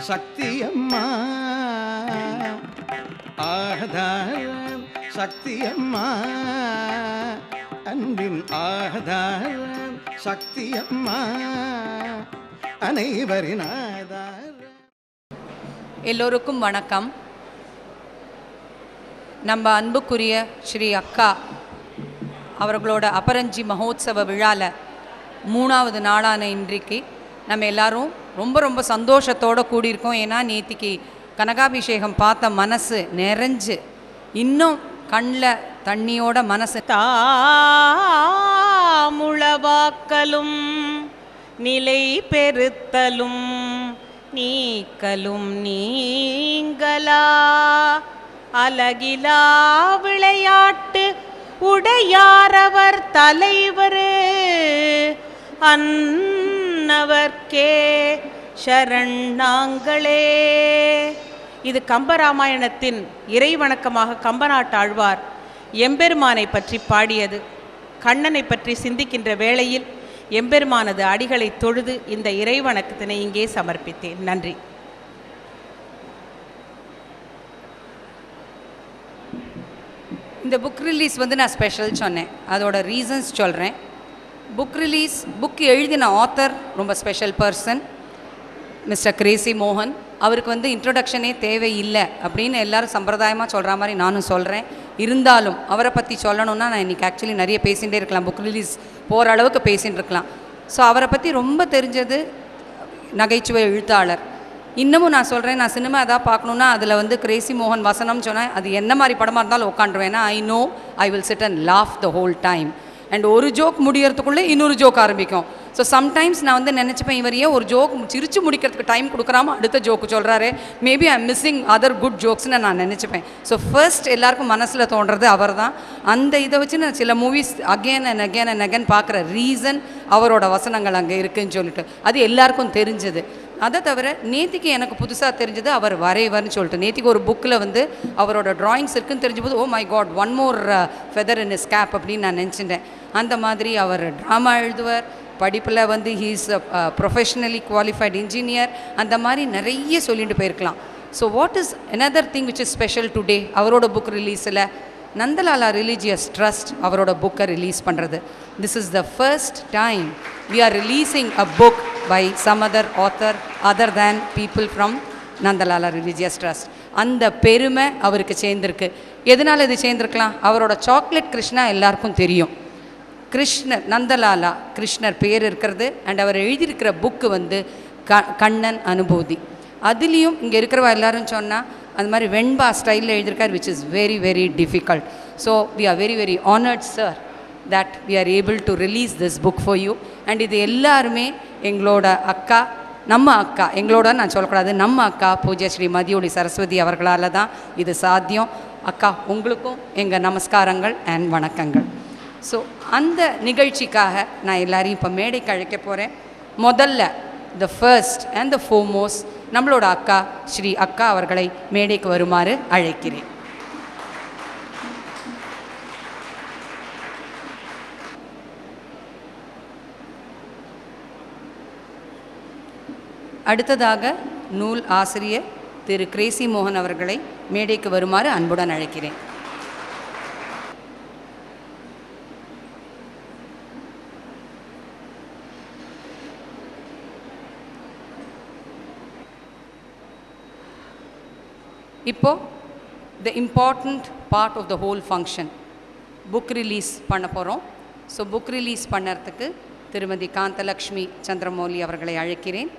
சக்தியம்மா ஆதாரம் சக்தியம்மா அன்பின் ஆதாரம் சக்தியம்மா அனைவரின் ஆதாரம். எல்லோருக்கும் வணக்கம். நம்ம அன்புக்குரிய ஸ்ரீ அக்கா அவர்களோட அபரஞ்சி மகோத்சவ விழாவில் 3வது நாளான இன்றைக்கு நம்ம எல்லாரும் ரொம்ப ரொம்ப சந்தோஷத்தோடு கூடியிருக்கோம். ஏன்னா நேத்திக்கு கனகாபிஷேகம் பார்த்த மனசு நிறைஞ்சு இன்னும் கண்ணில் தண்ணியோட மனசு தாமுளவாக்கலும் நிலை பெறுத்தலும் நீக்கலும் நீங்களா அலகிலா விளையாட்டு உடையாரவர் தலைவர் அன்னவர்க்கே சரணாங்களே. இது கம்பராமாயணத்தின் இறைவணக்கமாக கம்பநாட்டாழ்வார் எம்பெருமானை பற்றி பாடியது. கண்ணனை பற்றி சிந்திக்கின்ற வேளையில் எம்பெருமானது அடிகளை தொழுது இந்த இறைவணக்கத்தினை இங்கே சமர்ப்பித்தேன். நன்றி. இந்த புக் ரிலீஸ் நான் ஸ்பெஷல் சொன்னேன், அதோட ரீசன்ஸ் சொல்கிறேன். புக் எழுதின ஆத்தர் ரொம்ப ஸ்பெஷல் பர்சன், மிஸ்டர் கிரேசி மோகன். அவருக்கு இன்ட்ரொடக்ஷனே தேவையில்லை அப்படின்னு எல்லாரும் சம்பிரதாயமாக சொல்கிற மாதிரி நானும் சொல்கிறேன். இருந்தாலும் அவரை பற்றி சொல்லணுன்னா நான் இன்றைக்கி ஆக்சுவலி நிறைய பேசிகிட்டே இருக்கலாம், புக் ரிலீஸ் போகிற அளவுக்கு பேசிகிட்டு இருக்கலாம். ஸோ அவரை பற்றி ரொம்ப தெரிஞ்சது நகைச்சுவை எழுத்தாளர். இன்னமும் நான் சொல்கிறேன், நான் சினிமா எதாவது பார்க்கணுன்னா அதில் கிரேசி மோகன் வசனம் சொன்னேன், அது என்ன மாதிரி படமாக இருந்தாலும் உட்காந்துருவேன். I know I will sit and laugh the whole time. And ஒரு ஜோக் முடியறதுக்குள்ளே இன்னொரு ஜோக் ஆரம்பிக்கும். ஸோ சம்டைம்ஸ் நான் நினச்சிப்பேன், இவர் ஏன் ஒரு ஜோக் சிரித்து முடிக்கிறதுக்கு டைம் கொடுக்குறாம அடுத்த ஜோக்கு சொல்கிறாரு, maybe I am missing other good ஜோக்ஸ்னு நான் நினச்சிப்பேன். ஸோ ஃபர்ஸ்ட் எல்லாருக்கும் மனசில் தோன்றது அவர் தான். அந்த இதை வச்சு நான் சில மூவிஸ் அகேன் அண்ட் அகேன் பார்க்குற ரீசன் அவரோட வசனங்கள் அங்கே இருக்குதுன்னு சொல்லிட்டு அது எல்லாருக்கும் தெரிஞ்சது. அதை தவிர நேத்திக்கு எனக்கு புதுசாக தெரிஞ்சது அவர் வரைவர்னு சொல்லிட்டு. நேத்திக்கு ஒரு புக்கில் அவரோட ட்ராயிங்ஸ் இருக்குதுன்னு தெரிஞ்சபோது oh my god, one more feather in is cap அப்படின்னு நான் நினச்சிட்டேன். அந்த மாதிரி அவர் ட்ராமா எழுதுவார், படிப்பில் ஹீஸ் ப்ரொஃபஷ்னலி குவாலிஃபைட் இன்ஜினியர், அந்த மாதிரி நிறைய சொல்லிட்டு போயிருக்கலாம். So what is another thing which is special today, அவரோட புக் ரிலீஸில் நந்தலாலா ரிலீஜியஸ் ட்ரஸ்ட் அவரோட புக்கை ரிலீஸ் பண்ணுறது. This is the first time we are releasing a book by some other author other than people from Nandalala religious trust. அந்த பெருமை அவருக்கு சேர்ந்துருக்கு. எதனால் இது சேர்ந்துருக்கலாம், அவரோட சாக்லேட் கிருஷ்ணா எல்லாருக்கும் தெரியும். கிருஷ்ணர் நந்தலாலா கிருஷ்ணர் பேர் இருக்கிறது. அண்ட் அவர் எழுதியிருக்கிற புக்கு கண்ணன் அனுபூதி. அதுலேயும் இங்கே இருக்கிறவா எல்லாரும் சொன்னால் அந்த மாதிரி வெண்பா ஸ்டைலில் எழுதியிருக்கார், which is very very difficult. So we are very very honoured sir that we are able to release this book for you. and இது எல்லாருமே எங்களோட அக்கா, நம்ம அக்கா, எங்களோட நான் சொல்லக்கூடாது, நம்ம அக்கா பூஜ்ய ஸ்ரீ மதியொளி சரஸ்வதி அவர்களால் தான் இது சாத்தியம். அக்கா உங்களுக்கும் எங்கள் நமஸ்காரங்கள் அண்ட் வணக்கங்கள். ஸோ அந்த நிகழ்ச்சிக்காக நான் எல்லாரையும் இப்போ மேடைக்கு அழைக்க போகிறேன். முதல்ல the first and the foremost நம்மளோட அக்கா ஸ்ரீ அக்கா அவர்களை மேடைக்கு வருமாறு அழைக்கிறேன். அடுத்ததாக நூல் ஆசிரியர் திரு கிரேசி மோகன் அவர்களை மேடைக்கு வருமாறு அன்புடன் அழைக்கிறேன். இப்போ the important part of the whole function, book release பண்ண போகிறோம். ஸோ புக் ரிலீஸ் பண்ணுறதுக்கு திருமதி காந்தலக்ஷ்மி சந்திரமௌலி அவர்களை அழைக்கிறேன்.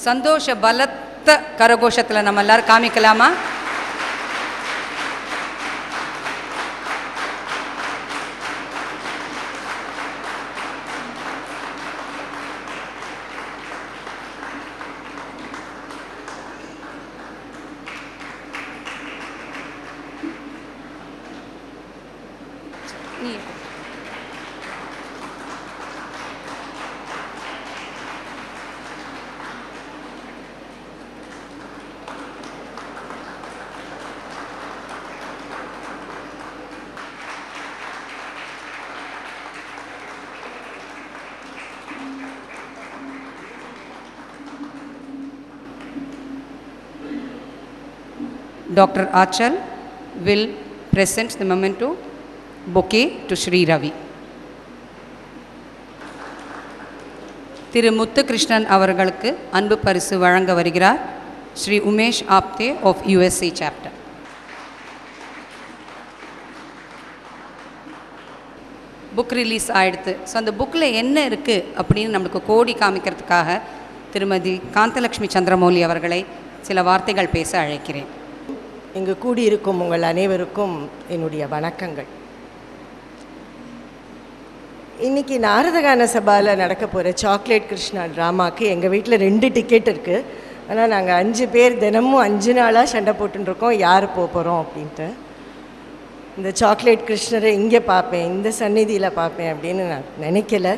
சந்தோஷ பலத்த கரகோஷத்தில் நம்ம எல்லாரும் காமிக்கலாமா? Dr. Achal will present the memento bouquet to Sri Ravi. திரு முத்துகிருஷ்ணன் அவர்களுக்கு அன்பு பரிசு வழங்க வருகிறார் Shri Umesh Apte of USA chapter. Book release ஆகிடுது. ஸோ அந்த புக்கில் என்ன இருக்குது அப்படின்னு நம்மளுக்கு கோடி காமிக்கிறதுக்காக திருமதி காந்தலக்ஷ்மி சந்திரமௌலி அவர்களை சில வார்த்தைகள் பேச அழைக்கிறேன். இங்கு கூடியிருக்கும் உங்கள் அனைவருக்கும் என்னுடைய வணக்கங்கள். இன்றைக்கி நாரதகான சபாவில் நடக்க போகிற சாக்லேட் கிருஷ்ணா ட்ராமாவுக்கு எங்கள் வீட்டில் 2 டிக்கெட் இருக்குது. ஆனால் நாங்கள் 5 பேர் தினமும் 5 நாளாக சண்டை போட்டுருக்கோம் யார் போகிறோம் அப்படின்ட்டு. இந்த சாக்லேட் கிருஷ்ணரை இங்கே பார்ப்பேன், இந்த சந்நிதியில் பார்ப்பேன் அப்படின்னு நான் நினைக்கல.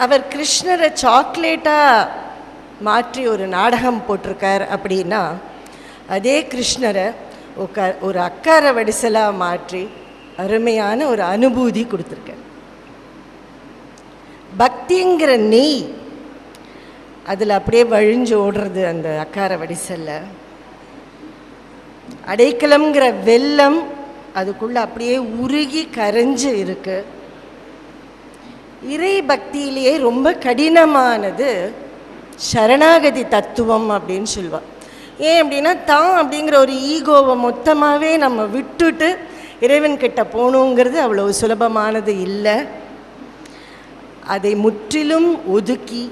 அவர் கிருஷ்ணரை சாக்லேட்டாக மாற்றி ஒரு நாடகம் போட்டிருக்கார் அப்படின்னா, அதே கிருஷ்ணரை ஒரு அக்கார வடிசலாக மாற்றி அருமையான ஒரு அனுபூதி கொடுத்துருக்கார். பக்திங்கிற நெய் அதில் அப்படியே வழிஞ்சு ஓடுறது அந்த அக்கார வடிசலில். அடைக்கலம்ங்கிற வெல்லம் அதுக்குள்ளே அப்படியே உருகி கரைஞ்சு இருக்கு. இறை பக்தியிலேயே ரொம்ப கடினமானது சரணாகதி தத்துவம் அப்படின்னு சொல்லுவாள். ஏன் அப்படின்னா, தான் அப்படிங்கிற ஒரு ஈகோவை மொத்தமாகவே நம்ம விட்டுட்டு இறைவன்கிட்ட போகணுங்கிறது அவ்வளோ சுலபமானது இல்லை. அதை முற்றிலும் ஒதுக்கி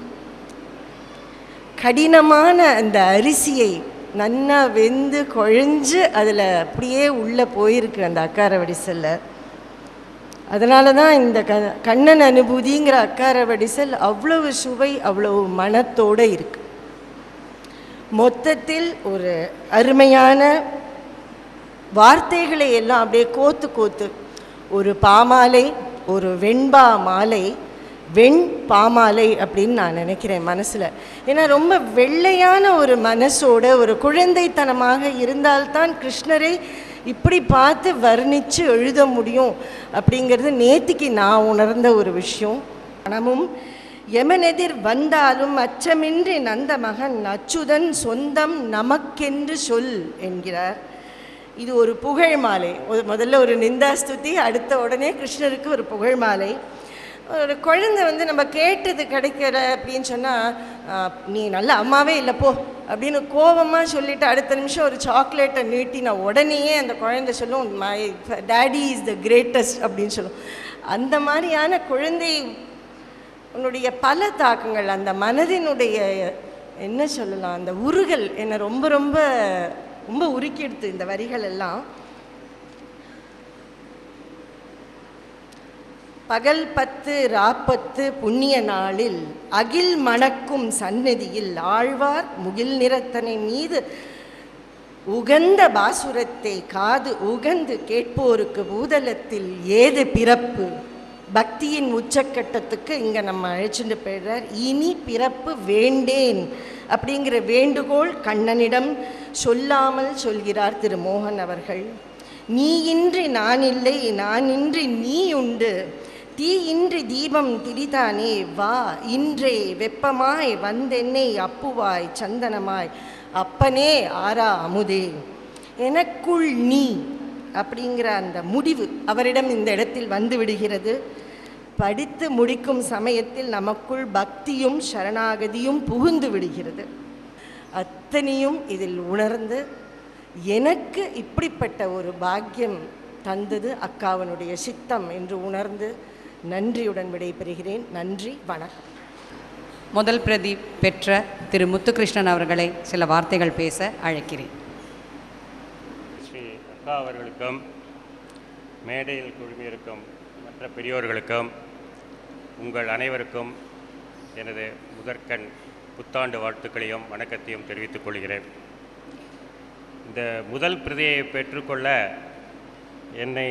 கடினமான அந்த அரிசியை நன்னா வெந்து குழஞ்சு அதில் அப்படியே உள்ளே போயிருக்கு அந்த அக்கார வடிசலில். அதனால தான் இந்த கண்ணன் அனுபூதிங்கிற அக்கார வடிசல் அவ்வளவு சுவை அவ்வளவு மனத்தோடு இருக்குது. மொத்தத்தில் ஒரு அருமையான வார்த்தைகளை எல்லாம் அப்படியே கோத்து கோத்து ஒரு பாமாலை, ஒரு வெண்பா மாலை, வெண் பாமாலை அப்படின்னு நான் நினைக்கிறேன் மனசில். ஏன்னா ரொம்ப வெள்ளையான ஒரு மனசோட ஒரு குழந்தைத்தனமாக இருந்தால்தான் கிருஷ்ணரை இப்படி பார்த்து வர்ணித்து எழுத முடியும் அப்படிங்கிறது நேத்திக்கு நான் உணர்ந்த ஒரு விஷயம். மனமும் எமனெதிர் வந்தாலும் அச்சமின்றி நந்த மகன் அச்சுதன் சொந்தம் நமக்கென்று சொல் என்கிறார். இது ஒரு புகழ் மாலை. முதல்ல ஒரு நிந்தாஸ்துதி, அடுத்த உடனே கிருஷ்ணருக்கு ஒரு புகழ் மாலை. ஒரு குழந்தை நம்ம கேட்டது கிடைக்கிற அப்படின்னு சொன்னால், நீ நல்ல அம்மாவே இல்லை போ அப்படின்னு கோபமாக சொல்லிவிட்டு அடுத்த நிமிஷம் ஒரு சாக்லேட்டை நீட்டின உடனேயே அந்த குழந்தை சொல்லும், my daddy is the greatest அப்படின்னு சொல்லும். அந்த மாதிரியான குழந்தை உன்னுடைய பல தாக்கங்கள், அந்த மனதினுடைய என்ன சொல்லலாம், அந்த உருகல் என்னை ரொம்ப ரொம்ப ரொம்ப உருக்கிடுத்து இந்த வரிகள் எல்லாம். பகல் 10 ராப்பத்து புண்ணிய நாளில் அகில் மணக்கும் சந்நிதியில் ஆழ்வார் முகில் நிறத்தனை மீது உகந்த பாசுரத்தை காது உகந்து கேட்போருக்கு பூதலத்தில் ஏது பிறப்பு. பக்தியின் உச்சக்கட்டத்துக்கு இங்கே நம்ம அழைச்சிட்டு போயிடுறார். இனி பிறப்பு வேண்டேன் அப்படிங்கிற வேண்டுகோள் கண்ணனிடம் சொல்லாமல் சொல்கிறார் திரு மோகன் அவர்கள். நீ இன்றி நான் இல்லை, நான் இன்றி நீ உண்டு, தீ இன்றி தீபம் திரிதானே, வா இன்றே வெப்பமாய் வந்தென்னை அப்புவாய் சந்தனமாய் அப்பனே ஆரா அமுதே, எனக்குள் நீ அப்படிங்கிற அந்த முடிவு அவரிடம் இந்த இடத்தில் வந்து விடுகிறது. படித்து முடிக்கும் சமயத்தில் நமக்குள் பக்தியும் சரணாகதியும் புகுந்து விடுகிறது. அத்தனையும் இதில் உணர்ந்து எனக்கு இப்படிப்பட்ட ஒரு பாக்கியம் தந்தது அக்காவனுடைய சித்தம் என்று உணர்ந்து நன்றியுடன் விடைபெறுகிறேன். நன்றி, வணக்கம். முதல் பிரதி பெற்ற திரு முத்துகிருஷ்ணன் அவர்களை சில வார்த்தைகள் பேச அழைக்கிறேன். ஸ்ரீ அக்கா அவர்களுக்கும் மேடையில் குழுமியிருக்கும் மற்ற பெரியோர்களுக்கும் உங்கள் அனைவருக்கும் எனது முதற்கண் புத்தாண்டு வாழ்த்துக்களையும் வணக்கத்தையும் தெரிவித்துக் கொள்கிறேன். இந்த முதல் பிரதியை பெற்றுக்கொள்ள என்னை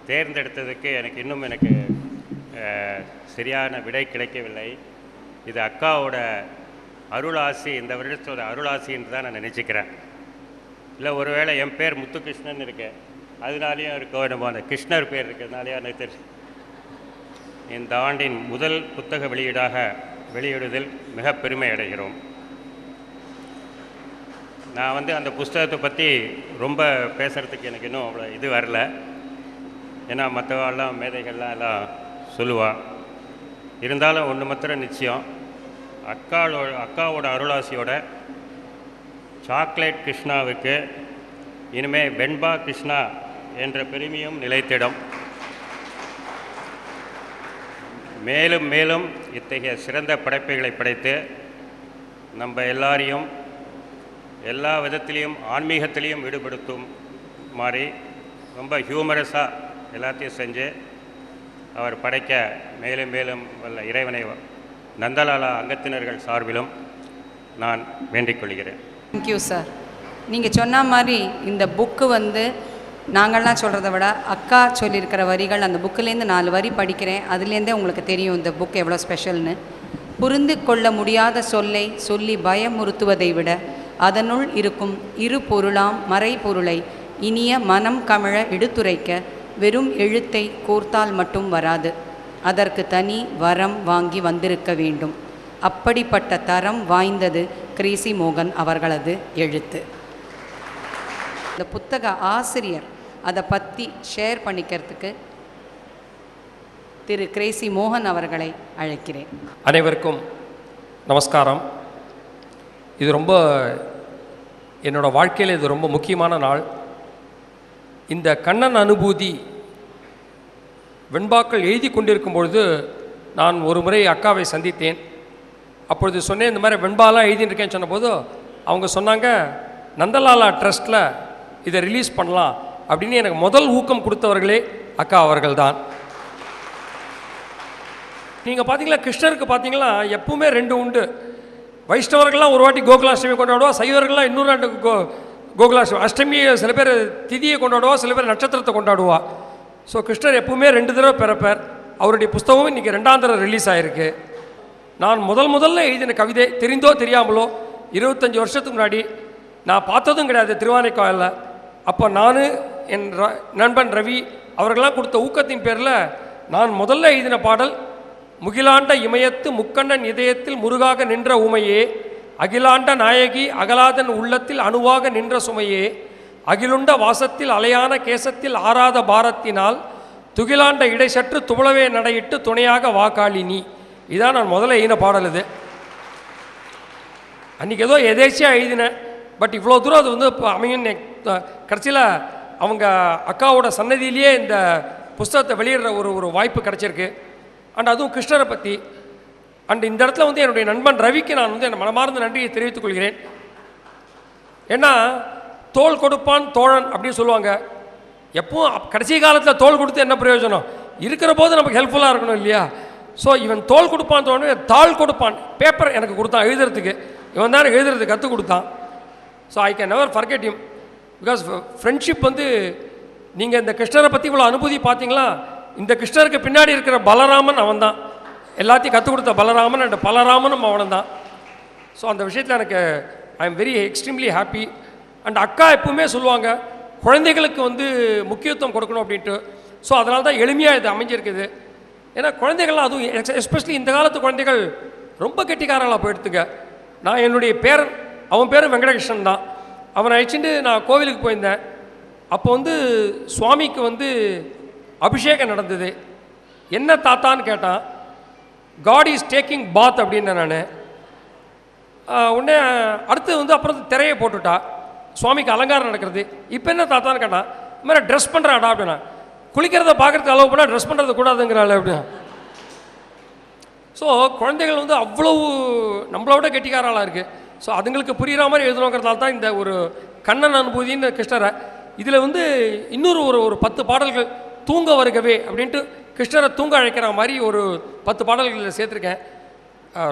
தேர்ந்தெடுத்ததுக்கு எனக்கு சரியான விடை கிடைக்கவில்லை. இது அக்காவோட அருளாசி, இந்த வருடத்தோட அருளாசி என்று தான் நான் நினச்சிக்கிறேன். இல்லை ஒருவேளை என் பேர் முத்துகிருஷ்ணன் இருக்கேன், அதனாலேயும் இருக்கோ நம்ம அந்த கிருஷ்ணர் பேர் இருக்கிறதுனாலேயே எனக்கு தெரியும். இந்த ஆண்டின் முதல் புத்தக வெளியீடுவதில் மிக பெருமை அடைகிறோம். நான் வந்து அந்த புஸ்தகத்தை பற்றி ரொம்ப பேசுகிறதுக்கு எனக்கு இன்னும் அவ்வளோ இது வரல. ஏன்னா மற்றவாள்லாம் மேதைகள்லாம் எல்லாம் சொல்லுவாள். இருந்தாலும் ஒன்று மாத்திரம் நிச்சயம், அக்காவோட அருளாசியோட சாக்லேட் கிருஷ்ணாவுக்கு இனிமேல் வெண்பா கிருஷ்ணா என்ற பெருமையும் நிலைத்திடும். மேலும் மேலும் இத்தகைய சிறந்த படைப்புகளை படைத்து நம்ம எல்லாரையும் எல்லா விதத்திலையும் ஆன்மீகத்திலையும் ஈடுபடுத்தும் மாதிரி ரொம்ப ஹியூமரஸாக எல்லாத்தையும் செஞ்சு அவர் படைக்க மேலும் மேலும் வல்ல இறைவனை நந்தலாலா அங்கத்தினர்கள் சார்பிலும் நான் வேண்டிக் கொள்கிறேன். Thank you sir. நீங்கள் சொன்ன மாதிரி இந்த புக்கு வந்து நாங்கள்லாம் சொல்கிறத விட அக்கா சொல்லியிருக்கிற வரிகள், அந்த புக்கிலேருந்து 4 வரி படிக்கிறேன், அதுலேருந்தே உங்களுக்கு தெரியும் இந்த புக் எவ்வளோ ஸ்பெஷல்னு. புரிந்து கொள்ள முடியாத சொல்லை சொல்லி பயமுறுத்துவதை விட அதனுள் இருக்கும் இரு பொருளாம் மறைபொருளை இனிய மனம் கமழ எடுத்துரைக்க வெறும் எழுத்தை கோர்த்தால் மட்டும் வராது, அதற்கு தனி வரம் வாங்கி வந்திருக்க வேண்டும். அப்படிப்பட்ட தரம் வாய்ந்தது கிரேசி மோகன் அவர்களது எழுத்து. இந்த புத்தக ஆசிரியர் அதை பற்றி ஷேர் பண்ணிக்கிறதுக்கு திரு கிரேசி மோகன் அவர்களை அழைக்கிறேன். அனைவருக்கும் நமஸ்காரம். இது ரொம்ப என்னோடய வாழ்க்கையில் இது ரொம்ப முக்கியமான நாள். இந்த கண்ணன் அனுபூதி வெண்பாக்கள் எழுதி கொண்டிருக்கும் பொழுது நான் ஒரு முறை அக்காவை சந்தித்தேன். அப்பொழுது சொன்னேன், இந்த மாதிரி வெண்பாலாம் எழுதிட்டுருக்கேன்னு சொன்னபோது அவங்க சொன்னாங்க, நந்தலாலா ட்ரஸ்ட்டில் இதை ரிலீஸ் பண்ணலாம் அப்படின்னு எனக்கு முதல் ஊக்கம் கொடுத்தவர்களே அக்கா அவர்கள் தான். நீங்கள் பார்த்தீங்களா, கிருஷ்ணருக்கு பார்த்தீங்களா எப்பவுமே 2 உண்டு. வைஷ்ணவர்கள்லாம் ஒரு வாட்டி கோகுலாஷ்டமி கொண்டாடுவா, சைவர்கள்லாம் இன்னொரு நாட்டு கோகுலாஷ்டமி அஷ்டமியை சில பேர் திதியை கொண்டாடுவா, சில பேர் நட்சத்திரத்தை கொண்டாடுவா. ஸோ கிருஷ்ணர் எப்பவுமே 2 தடவை பிறப்பார். அவருடைய புஸ்தகமும் இன்றைக்கி 2ஆம் தடவை ரிலீஸ் ஆகிருக்கு. நான் முதல்ல எழுதின கவிதை தெரிந்தோ தெரியாமலோ 25 வருஷத்துக்கு முன்னாடி நான் பார்த்ததும் கிடையாது திருவானைக்காலில். அப்போ நான் என் நண்பன் ரவி அவர்களாம் கொடுத்த ஊக்கத்தின் பேரில் நான் முதல்ல எழுதின பாடல், முகிலாண்ட இமயத்து முக்கண்ணன் இதயத்தில் முருகாக நின்ற உமையே, அகிலாண்ட நாயகி அகலாதன் உள்ளத்தில் அணுவாக நின்ற சுமையே, அகிலுண்ட வாசத்தில் அலையான கேசத்தில் ஆறாத பாரத்தினால் துகிலாண்ட இடைசற்று துவளவே நடையிட்டு துணையாக வாக்காளினி. இதான் நான் முதல்ல எழுதின பாடல். இது அன்றைக்கி ஏதோ எதேச்சியாக எழுதினேன். பட் இவ்வளோ தூரம் அது வந்து இப்போ அமையும். கடைசியில் அவங்க அக்காவோட சன்னதியிலேயே இந்த புஸ்தகத்தை வெளியிடுற ஒரு வாய்ப்பு கிடச்சிருக்கு. அண்ட் அதுவும் கிருஷ்ணரை பற்றி. அண்ட் இந்த இடத்துல வந்து என்னுடைய நண்பன் ரவிக்கு நான் வந்து என் மனமார்ந்த நன்றியை தெரிவித்துக் கொள்கிறேன். ஏன்னா தோள் கொடுப்பான் தோழன் அப்படின்னு சொல்லுவாங்க. எப்பவும் கடைசி காலத்தில் தோள் கொடுத்து என்ன பிரயோஜனம், இருக்கிற போது நமக்கு ஹெல்ப்ஃபுல்லாக இருக்கணும் இல்லையா? ஸோ இவன் தோள் கொடுப்பான் தோழன், தாள் கொடுப்பான் பேப்பர் எனக்கு கொடுத்தான் எழுதுறதுக்கு. இவன் தான் எனக்கு எழுதுறதுக்கு கற்றுக் கொடுத்தான். So I can never forget him. Because friendship வந்து நீங்கள் இந்த கிருஷ்ணரை பற்றி இவ்வளோ அனுபூதி பார்த்தீங்களா, இந்த கிருஷ்ணருக்கு பின்னாடி இருக்கிற பலராமன் அவன் தான். எல்லாத்தையும் கற்றுக் கொடுத்த பலராமன் அண்ட் பலராமனும் அவன் தான். ஸோ அந்த விஷயத்தில் எனக்கு I am very extremely happy. And அக்கா எப்பவுமே சொல்லுவாங்க குழந்தைகளுக்கு வந்து முக்கியத்துவம் கொடுக்கணும் அப்படின்ட்டு. ஸோ அதனால தான் எளிமையாக இது அமைஞ்சிருக்குது. ஏன்னா குழந்தைகள்லாம் அதுவும் எஸ்பெஷலி இந்த காலத்து குழந்தைகள் ரொம்ப கெட்டிக்காரங்களாக போயிடுத்துக்க. நான் என்னுடைய பேரன், அவன் பேரும் வெங்கடகிருஷ்ணன் தான். அவனை அழைச்சிட்டு நான் கோவிலுக்கு போயிருந்தேன். அப்போ வந்து சுவாமிக்கு வந்து அபிஷேகம் நடந்தது. என்ன தாத்தான்னு கேட்டான். காட் இஸ் டேக்கிங் பாத் அப்படின்னு நான் உடனே அடுத்து வந்து அப்புறம் திரையை போட்டுட்டா, சுவாமிக்கு அலங்காரம் நடக்கிறது. இப்போ என்ன தாத்தான்னு கேட்டான். இது மாதிரி ட்ரெஸ் பண்ணுறாடா அப்படின்னா. குளிக்கிறத பார்க்குறதுக்கு அளவு பண்ணால் ட்ரெஸ் பண்ணுறது கூடாதுங்கிறாள் அப்படின்னா. ஸோ குழந்தைகள் வந்து அவ்வளவு நம்மளோட கெட்டிக்காராளாக இருக்குது. ஸோ அதுங்களுக்கு புரிகிற மாதிரி எழுதணுங்கிறதால தான் இந்த ஒரு கண்ணன் அனுபூதின்னு கிருஷ்ணரை இதில் வந்து இன்னொரு ஒரு 10 பாடல்கள் தூங்க வருகவே அப்படின்ட்டு கிருஷ்ணரை தூங்க அழைக்கிற மாதிரி ஒரு 10 பாடல்களில் சேர்த்துருக்கேன்.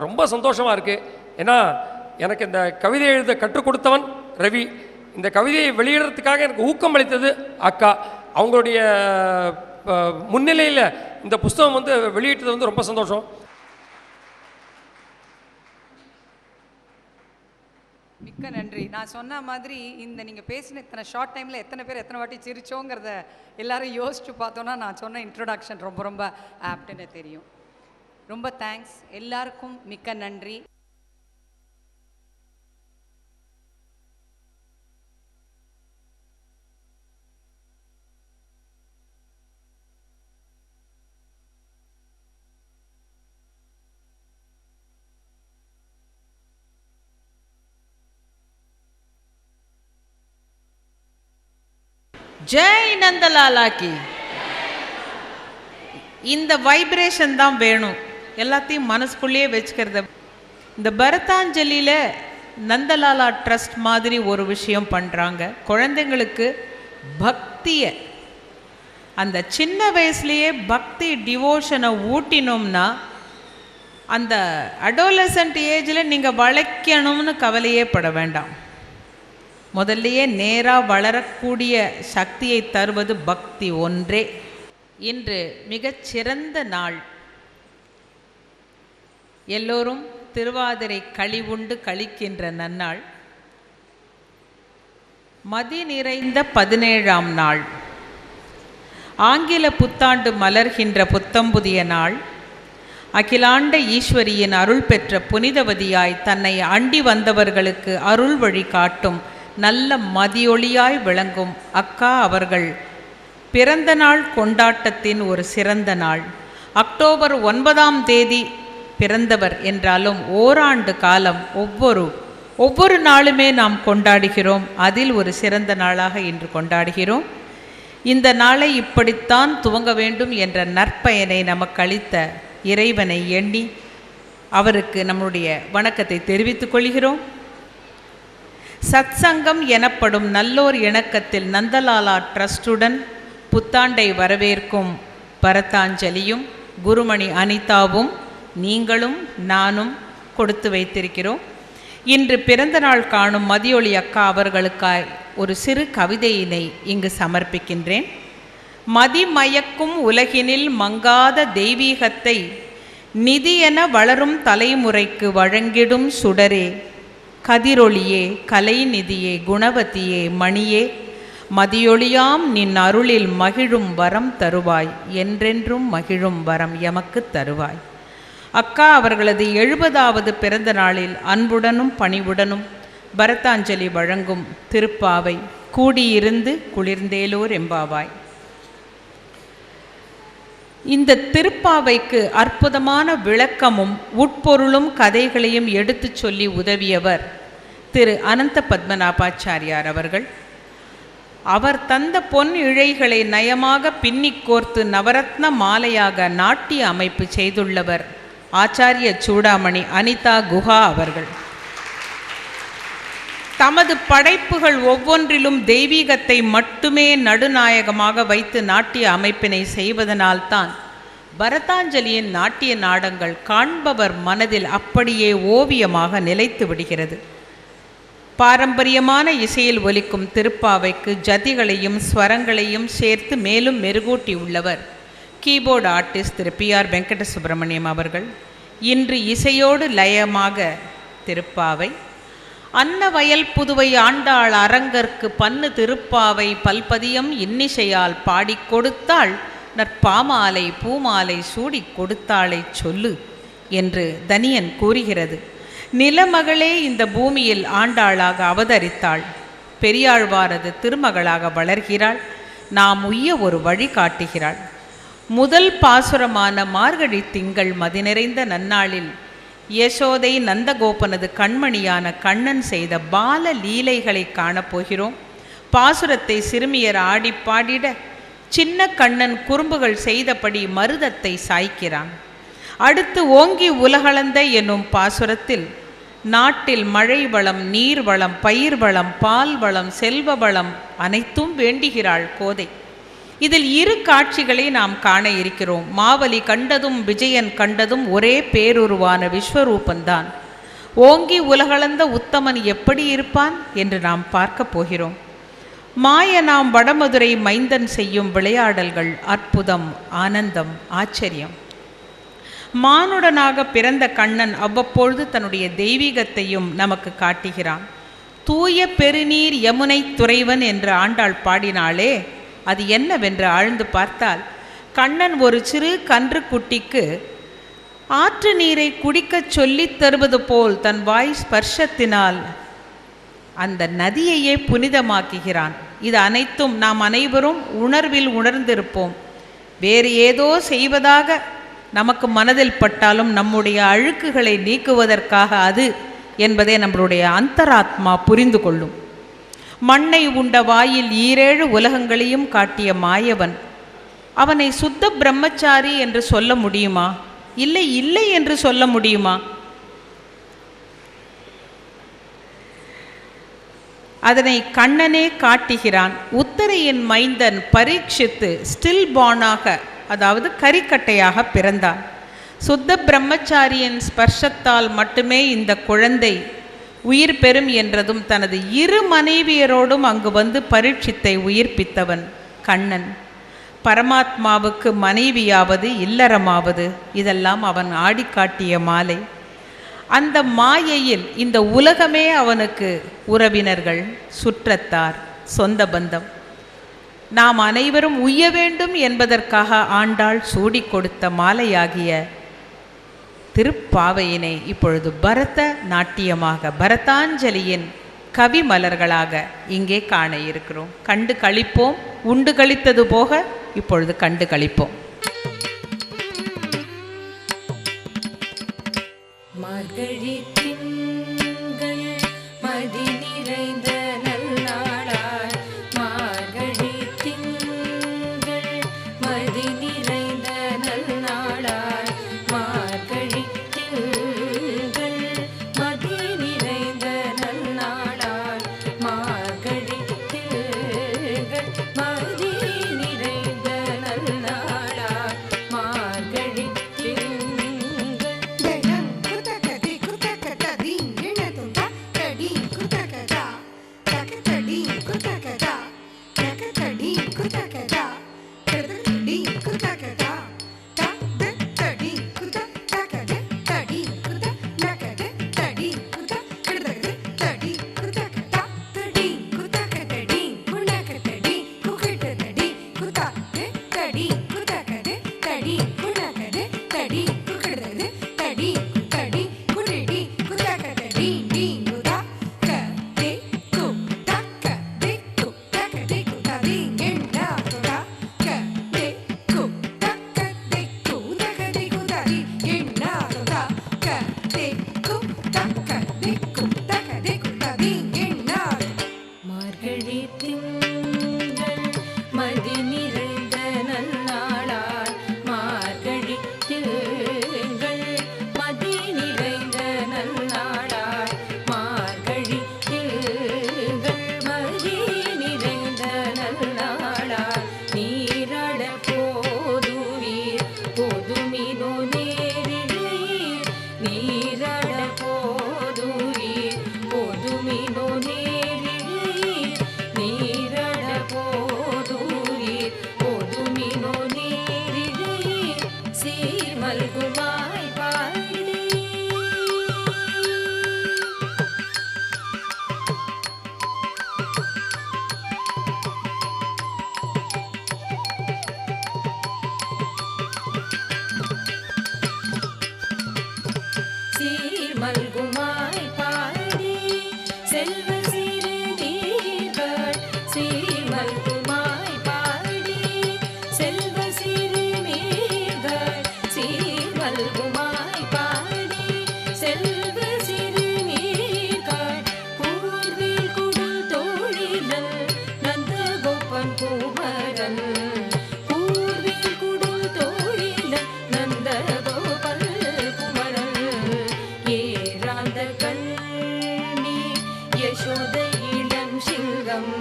ரொம்ப சந்தோஷமாக இருக்குது. ஏன்னா எனக்கு இந்த கவிதை எழுத கற்றுக் கொடுத்தவன் ரவி. இந்த கவிதையை வெளியிடுறதுக்காக எனக்கு ஊக்கம் அளித்தது அக்கா. அவங்களுடைய முன்னிலையில் இந்த புஸ்தகம் வந்து வெளியிட்டது வந்து ரொம்ப சந்தோஷம். மிக்க நன்றி. நான் சொன்ன மாதிரி இந்த நீங்கள் பேசின இத்தனை ஷார்ட் டைமில் எத்தனை பேர் எத்தனை வாட்டி சிரிச்சோங்கிறத எல்லாரும் யோசிச்சு பார்த்தோன்னா நான் சொன்ன இன்ட்ரோடக்ஷன் ரொம்ப ரொம்ப ஆப்டுன்னு தெரியும். ரொம்ப தேங்க்ஸ் எல்லாருக்கும். மிக்க நன்றி. ஜெய் நந்தலாலா கி. இந்த வைப்ரேஷன் தான் வேணும், எல்லாத்தையும் மனசுக்குள்ளேயே வச்சுக்கிறது. இந்த பரதாஞ்சலியில் நந்தலாலா ட்ரஸ்ட் மாதிரி ஒரு விஷயம் பண்ணுறாங்க. குழந்தைங்களுக்கு பக்தியை அந்த சின்ன வயசுலேயே பக்தி டிவோஷனை ஊட்டினோம்னா அந்த அடோலசன்ட் ஏஜில் நீங்கள் வளைக்கணும்னு கவலையே பட வேண்டாம். முதல்லையே நேராக வளரக்கூடிய சக்தியை தருவது பக்தி ஒன்றே. இன்று மிகச்சிறந்த நாள். எல்லோரும் திருவாதிரை களி உண்டு கழிக்கின்ற நன்னாள். மதி நிறைந்த 17ஆம் நாள். ஆங்கில புத்தாண்டு மலர்கின்ற புத்தம்புதிய நாள். அகிலாண்ட ஈஸ்வரியின் அருள் பெற்ற புனிதவதியாய் தன்னை அண்டி வந்தவர்களுக்கு அருள் வழி காட்டும் நல்ல மதியொளியாய் விளங்கும் அக்கா அவர்கள் பிறந்த நாள் கொண்டாட்டத்தின் ஒரு சிறந்த நாள். அக்டோபர் 9ஆம் தேதி பிறந்தவர் என்றாலும் ஓராண்டு காலம் ஒவ்வொரு நாளுமே நாம் கொண்டாடுகிறோம். அதில் ஒரு சிறந்த நாளாக இன்று கொண்டாடுகிறோம். இந்த நாளை இப்படித்தான் துவங்க வேண்டும் என்ற நற்பயனை நமக்கு அளித்த இறைவனை எண்ணி அவருக்கு நம்முடைய வணக்கத்தை தெரிவித்துக் கொள்கிறோம். சத்சங்கம் எனப்படும் நல்லோர் இணக்கத்தில் நந்தலாலா ட்ரஸ்டுடன் புத்தாண்டை வரவேற்கும் பரதாஞ்சலியும் குருமணி அனிதாவும் நீங்களும் நானும் கொடுத்து வைத்திருக்கிறோம். இன்று பிறந்த நாள் காணும் மதியொளி அக்கா அவர்களுக்காய் ஒரு சிறு கவிதையினை இங்கு சமர்ப்பிக்கின்றேன். மதிமயக்கும் உலகினில் மங்காத தெய்வீகத்தை நிதியென வளரும் தலைமுறைக்கு வழங்கிடும் சுடரே, கதிரொளியே, கலைநிதியே, குணவதியே, மணியே, மதியொளியாம் நின் அருளில் மகிழும் வரம் தருவாய், என்றென்றும் மகிழும் வரம் எமக்கு தருவாய். அக்கா அவர்களது 70வது பிறந்த நாளில் அன்புடனும் பணிவுடனும் பரதாஞ்சலி வழங்கும் திருப்பாவை கூடியிருந்து குளிர்ந்தேலோர் எம்பாவாய். இந்த திருப்பாவைக்கு அற்புதமான விளக்கமும் உட்பொருளும் கதைகளையும் எடுத்துச் சொல்லி உதவியவர் திரு அனந்த பத்மநாபாச்சாரியார் அவர்கள். அவர் தந்த பொன் இழைகளை நயமாக பின்னிக் கோர்த்து நவரத்ன மாலையாக நாட்டிய அமைப்பு செய்துள்ளவர் ஆச்சாரிய சூடாமணி அனிதா குஹா அவர்கள். தமது படைப்புகள் ஒவ்வொன்றிலும் தெய்வீகத்தை மட்டுமே நடுநாயகமாக வைத்து நாட்டிய அமைப்பினை செய்வதனால்தான் பரதாஞ்சலியின் நாட்டிய நாடங்கள் காண்பவர் மனதில் அப்படியே ஓவியமாக நிலைத்து விடுகிறது. பாரம்பரியமான இசையில் ஒலிக்கும் திருப்பாவைக்கு ஜதிகளையும் ஸ்வரங்களையும் சேர்த்து மேலும் மெருகூட்டி உள்ளவர் கீபோர்டு ஆர்டிஸ்ட் திரு PR வெங்கட சுப்பிரமணியம் அவர்கள். இன்று இசையோடு லயமாக திருப்பாவை. அன்னவயல் புதுவை ஆண்டாள் அரங்கற்கு பன்னு திருப்பாவை பல்பதியம் இன்னிசையால் பாடிக் கொடுத்தாள், நற்பாமாலை பூமாலை சூடி கொடுத்தாளை சொல்லு என்று தனியன் கூறுகிறது. நிலமகளே இந்த பூமியில் ஆண்டாளாக அவதரித்தாள். பெரியாழ்வாரது திருமகளாக வளர்கிறாள். நாம் உய்ய ஒரு வழி காட்டுகிறாள். முதல் பாசுரமான மார்கழி திங்கள் மதி நிறைந்த நன்னாளில் யசோதை நந்தகோபனது கண்மணியான கண்ணன் செய்த பால லீலைகளை காணப்போகிறோம். பாசுரத்தை சிறுமியர் ஆடி பாடிட சின்ன கண்ணன் குறும்புகள் செய்தபடி மருதத்தை சாய்க்கிறான். அடுத்து ஓங்கி உலகளந்த என்னும் பாசுரத்தில் நாட்டில் மழை வளம், நீர் வளம், பயிர் வளம், பால் வளம், செல்வ வளம் அனைத்தும் வேண்டுகிறாள் கோதை. இதில் இரு காட்சிகளை நாம் காண இருக்கிறோம். மாவலி கண்டதும் விஜயன் கண்டதும் ஒரே பேருருவான விஸ்வரூபந்தான். ஓங்கி உலகளந்த உத்தமன் எப்படி இருப்பான் என்று நாம் பார்க்க போகிறோம். மாயனாம் வடமதுரை மைந்தன் செய்யும் விளையாடல்கள் அற்புதம், ஆனந்தம், ஆச்சரியம். மானுடனாக பிறந்த கண்ணன் அவ்வப்பொழுது தன்னுடைய தெய்வீகத்தையும் நமக்கு காட்டுகிறான். தூய பெருநீர் யமுனை துறைவன் என்று ஆண்டாள் பாடினாலே அது என்னவென்று ஆழ்ந்து பார்த்தால் கண்ணன் ஒரு சிறு கன்று குட்டிக்கு ஆற்று நீரை குடிக்கச் சொல்லித் தருவது போல் தன் வாய் ஸ்பர்ஷத்தினால் அந்த நதியையே புனிதமாக்குகிறான். இது அனைத்தும் நாம் அனைவரும் உணர்வில் உணர்ந்திருப்போம். வேறு ஏதோ செய்வதாக நமக்கு மனதில் பட்டாலும் நம்முடைய அழுக்குகளை நீக்குவதற்காக அது என்பதை நம்மளுடைய அந்தராத்மா புரிந்து கொள்ளும். மண்ணை உண்ட வாயில் 7 உலகங்களையும் காட்டிய மாயவன். அவனை சுத்த பிரம்மச்சாரி என்று சொல்ல முடியுமா? இல்லை இல்லை என்று சொல்ல முடியுமா? அதனை கண்ணனே காட்டுகிறான். உத்தரையின் மைந்தன் பரீட்சித்து ஸ்டில் பார்னாக, அதாவது கரிக்கட்டையாக பிறந்தான். சுத்த பிரம்மச்சாரியின் ஸ்பர்ஷத்தால் மட்டுமே இந்த குழந்தை உயிர் பெறும் என்றதும் தனது 2 மனைவியரோடும் அங்கு வந்து பரீட்சித்தை உயிர்ப்பித்தவன் கண்ணன். பரமாத்மாவுக்கு மனைவியாவது இல்லறமாவது இதெல்லாம் அவன் ஆடிக்காட்டிய மாலை. அந்த மாயையில் இந்த உலகமே அவனுக்கு உறவினர்கள், சுற்றத்தார், சொந்த பந்தம். நாம் அனைவரும் உய்ய வேண்டும் என்பதற்காக ஆண்டாள் சூடி கொடுத்த மாலையாகிய திருப்பாவையினை இப்பொழுது பரத நாட்டியமாக, பரதாஞ்சலியின் கவி மலர்களாக இங்கே காண இருக்கிறோம். கண்டு களிப்போம். உண்டு களித்தது போக இப்பொழுது கண்டு களிப்போம். மார்கழி திங்கள் மதி நிறைந்த நல்லாளாய், மார்கழி திங்கள் மதி நிறைந்த நல்லாளாய், மார்கழி திங்கள் மதி நிறைந்த நல்லாளாய், மார்கழி திங்கள் மதி நிறைந்த நல்லாளாய், மார்கழி மல்குமாய் பாடி செல்வ சிறு நீர்கள், சீர்மல்குமாய் பாடி செல்வ சிறு நீர்கள், சீர்மல்குமாய் பாடி செல்வ சிறு நீர்கள், கூர்வில் குடல் தோழிதல் நந்த கோபன் குமரன், கூர்வில் குடல் தோழிதல் நந்த கோபன் குமரன், ஏராந்த கண்ணி யசோத இளம் சிங்கம்,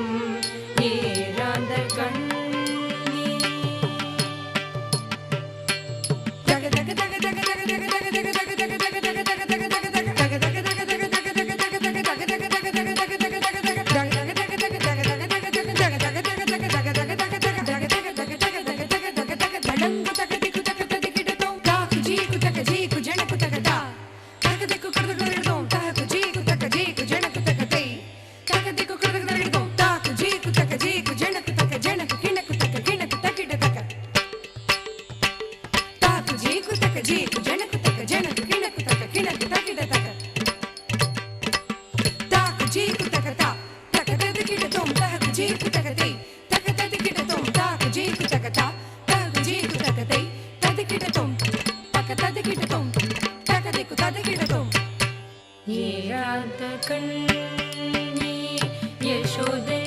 ஏராந்த கண்ணி ஏராந்த கண்ணி யசோதை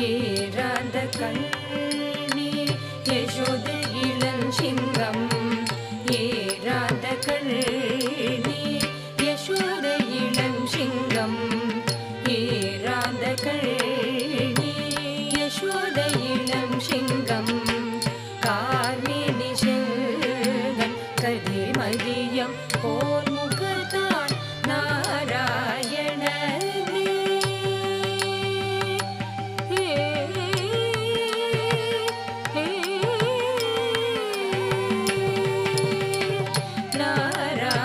ஏறாத கண்ணி யசோதை இளஞ்சிங்கம் ஏறாத கண்ணி யசோதை இளஞ்சிங்கம் ஏறாத கண்ணி யசோதை இளஞ்சிங்கம் கார்மேனி செல்வன் கதிமதியம் போர் முகத்தான் நாராயணனே.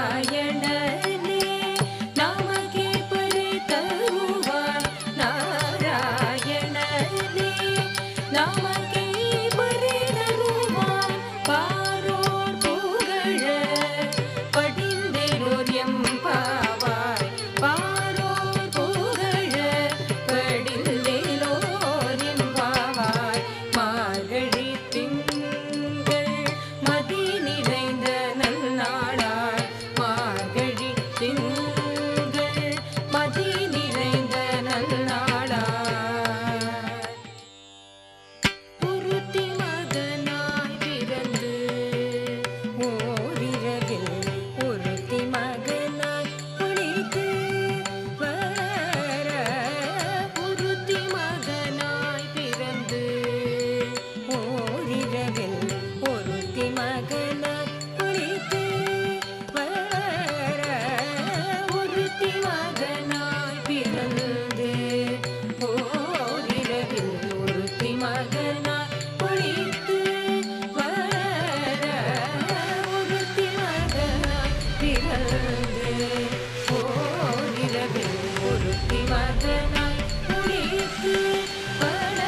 நாராயணனே நமக்கே பரி தருவார் நாராயணனே நமக்கே பரி தருவார் பாரோர் புகழ படிந்தேரோர் எம்பாவாய் பாரோர் புகழ படிந்தேரோர் எம்பாவாய் மார்கழி திங்கள் மதி நிறைந்த நன்னாளாய் மார்கழி திங்கள் மதி நிறைந்த நன்னாளாய் ஒருத்தி மகனாய் பிறந்து ஓரிரவில் ஒருத்தி மகனாய் ஒளித்து வர ஒருத்தி மகனாய் பிறந்து ஓரிரவில் ஒருத்தி மகனாய் ஒளித்து வர ஒருத்தி மகனாய் பிறந்து ஓரிரவில் ஒருத்தி மகனாய் ஒளித்து வர ஒருத்தி மகனாய் பிறந்து ஓரிரவில் ஒருத்தி மகனாய் ஒளித்து வர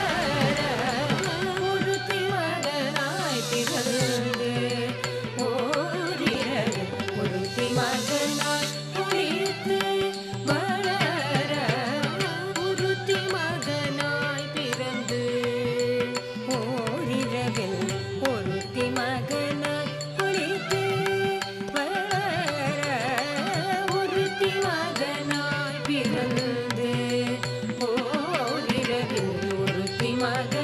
ஒருத்தி மகனாய் பிறந்து ஓரிரவில் ஒருத்தி மகனாய் ஒளித்து வர ஒருத்தி மகனாய் பிறந்து ஓரிரவில் ஒருத்தி மகனாய் ஒளித்து வர ஒருத்தி மகனாய் பிறந்து ஓரிரவில் ஒருத்தி மகனாய்